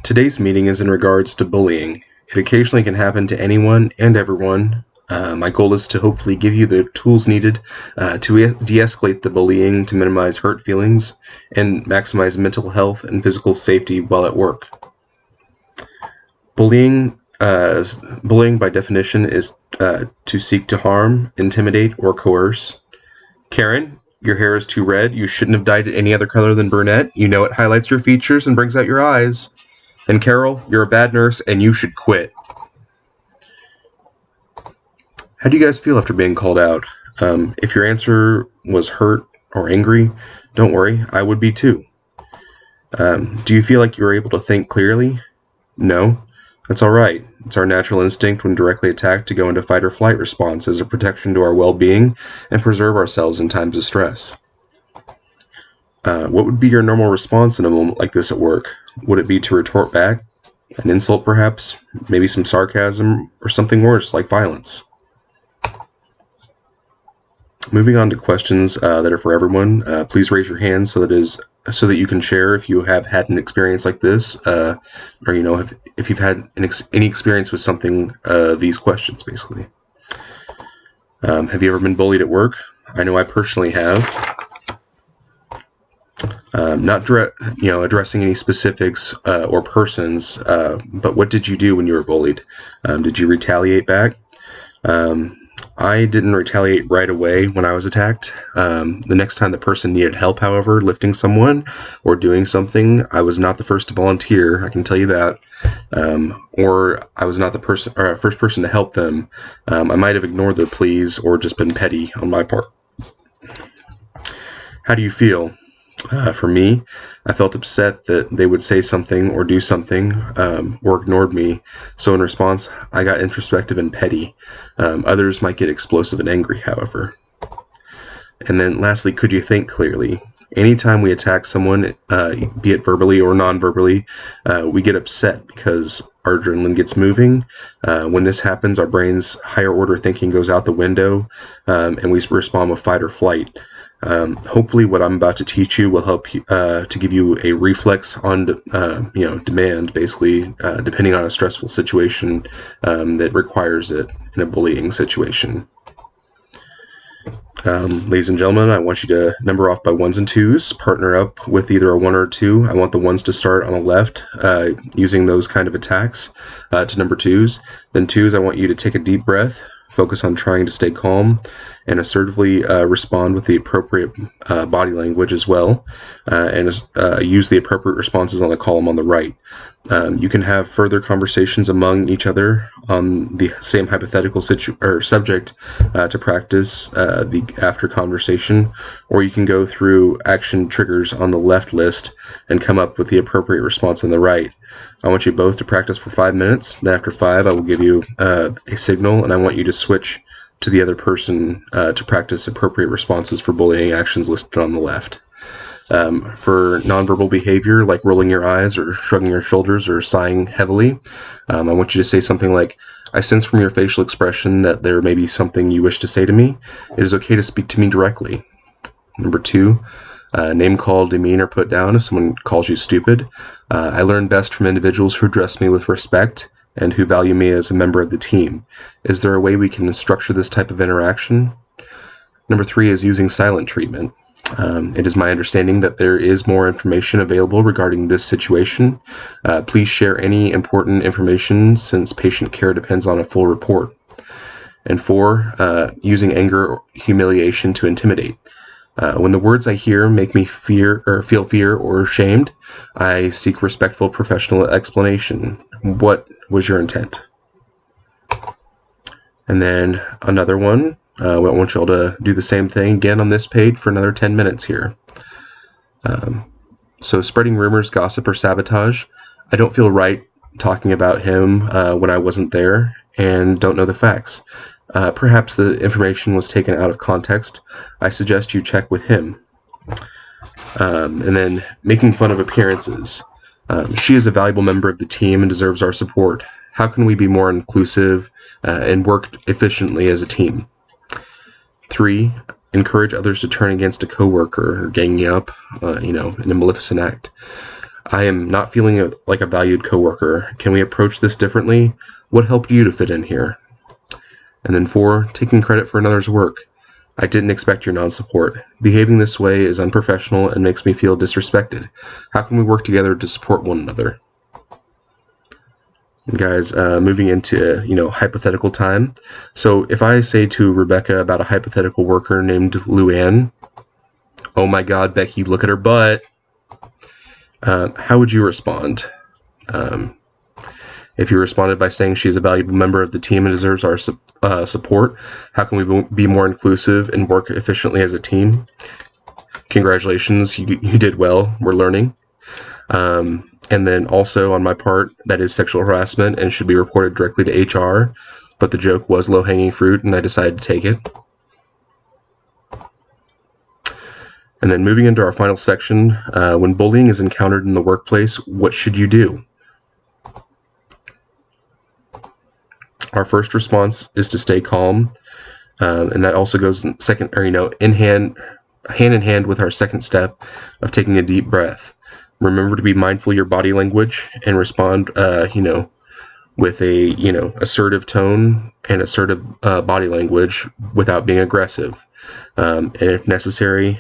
Today's meeting is in regards to bullying. It occasionally can happen to anyone and everyone. My goal is to hopefully give you the tools needed to de-escalate the bullying, to minimize hurt feelings, and maximize mental health and physical safety while at work. Bullying by definition is to seek to harm, intimidate, or coerce. Karen, your hair is too red. You shouldn't have dyed it any other color than brunette. You know it highlights your features and brings out your eyes. And Carol, you're a bad nurse and you should quit. How do you guys feel after being called out? If your answer was hurt or angry, don't worry, I would be too. Do you feel like you were able to think clearly? No? That's alright. It's our natural instinct when directly attacked to go into fight or flight response as a protection to our well-being and preserve ourselves in times of stress. What would be your normal response in a moment like this at work? Would it be to retort back? An insult perhaps? Maybe some sarcasm? Or something worse, like violence? Moving on to questions that are for everyone. Please raise your hand so that you can share if you have had an experience like this, or if you've had any experience with something these questions basically. Have you ever been bullied at work? I know I personally have. Not addressing any specifics or persons, but what did you do when you were bullied? Did you retaliate back? I didn't retaliate right away when I was attacked. The next time the person needed help, however, lifting someone or doing something, I was not the first to volunteer, I can tell you that. Or I was not the first person to help them. I might have ignored their pleas or just been petty on my part. How do you feel? For me, I felt upset that they would say something or do something or ignored me. So in response, I got introspective and petty. Others might get explosive and angry, however. And then lastly, could you think clearly? Anytime we attack someone, be it verbally or non-verbally, we get upset because our adrenaline gets moving. When this happens, our brain's higher order thinking goes out the window, and we respond with fight or flight. Hopefully what I'm about to teach you will help you, to give you a reflex on demand, basically, depending on a stressful situation that requires it in a bullying situation. Ladies and gentlemen, I want you to number off by ones and twos, partner up with either a 1 or a 2. I want the ones to start on the left, using those kind of attacks to number twos. Then twos, I want you to take a deep breath, focus on trying to stay calm, and assertively respond with the appropriate body language as well, and use the appropriate responses on the column on the right. You can have further conversations among each other on the same hypothetical subject to practice the after conversation, or you can go through action triggers on the left list and come up with the appropriate response on the right. I want you both to practice for 5 minutes. Then after 5, I will give you a signal, and I want you to switch to the other person to practice appropriate responses for bullying actions listed on the left. For nonverbal behavior, like rolling your eyes or shrugging your shoulders or sighing heavily, I want you to say something like, I sense from your facial expression that there may be something you wish to say to me. It is okay to speak to me directly. Number 2, name call, demean, or put down if someone calls you stupid. I learn best from individuals who address me with respect and who value me as a member of the team. Is there a way we can structure this type of interaction? Number 3 is using silent treatment. It is my understanding that there is more information available regarding this situation. Please share any important information since patient care depends on a full report. And 4, using anger or humiliation to intimidate. When the words I hear make me feel fear or ashamed, I seek respectful professional explanation. What was your intent? And then another one. I want you all to do the same thing again on this page for another 10 minutes here. So spreading rumors, gossip, or sabotage. I don't feel right talking about him when I wasn't there and don't know the facts. Perhaps the information was taken out of context. I suggest you check with him. And then making fun of appearances. She is a valuable member of the team and deserves our support. How can we be more inclusive and work efficiently as a team? 3, encourage others to turn against a coworker or ganging up, in a maleficent act. I am not feeling like a valued coworker. Can we approach this differently? What helped you to fit in here? And then 4, taking credit for another's work. I didn't expect your non-support. Behaving this way is unprofessional and makes me feel disrespected. How can we work together to support one another? And guys, moving into hypothetical time. So if I say to Rebecca about a hypothetical worker named Luann, "Oh my God, Becky, look at her butt," how would you respond? If you responded by saying she's a valuable member of the team and deserves our support, how can we be more inclusive and work efficiently as a team? Congratulations, you did well. We're learning. And then also on my part, that is sexual harassment and should be reported directly to HR, but the joke was low-hanging fruit and I decided to take it. And then moving into our final section, when bullying is encountered in the workplace, what should you do? Our first response is to stay calm, and that also goes in hand in hand with our second step of taking a deep breath. Remember to be mindful of your body language and respond, with a assertive tone and assertive body language without being aggressive. And if necessary,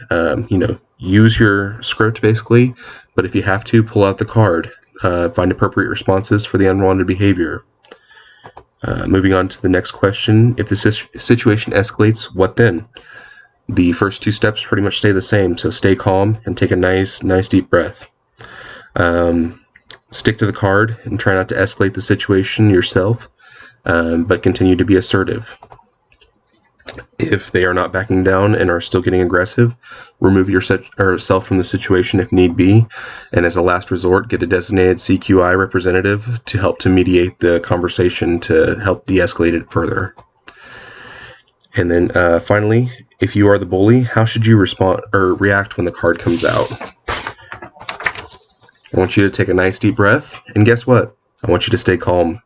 use your script basically. But if you have to, pull out the card. Find appropriate responses for the unwanted behavior. Moving on to the next question. If the situation escalates, what then? The first 2 steps pretty much stay the same. So stay calm and take a nice deep breath. Stick to the card and try not to escalate the situation yourself, but continue to be assertive. If they are not backing down and are still getting aggressive, remove yourself from the situation if need be, and as a last resort, get a designated CQI representative to help to mediate the conversation to help de-escalate it further. And then finally, if you are the bully, how should you respond or react when the card comes out? I want you to take a nice deep breath, and guess what? I want you to stay calm.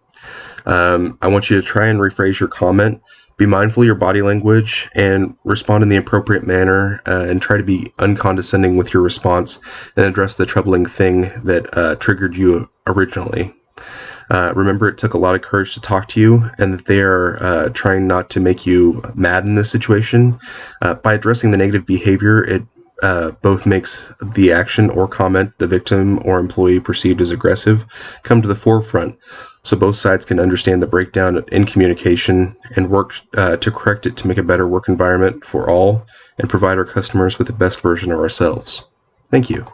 I want you to try and rephrase your comment. Be mindful of your body language and respond in the appropriate manner, and try to be uncondescending with your response and address the troubling thing that triggered you originally. Remember, it took a lot of courage to talk to you, and that they are trying not to make you mad in this situation. By addressing the negative behavior, it both makes the action or comment the victim or employee perceived as aggressive come to the forefront, so both sides can understand the breakdown in communication and work to correct it to make a better work environment for all and provide our customers with the best version of ourselves. Thank you.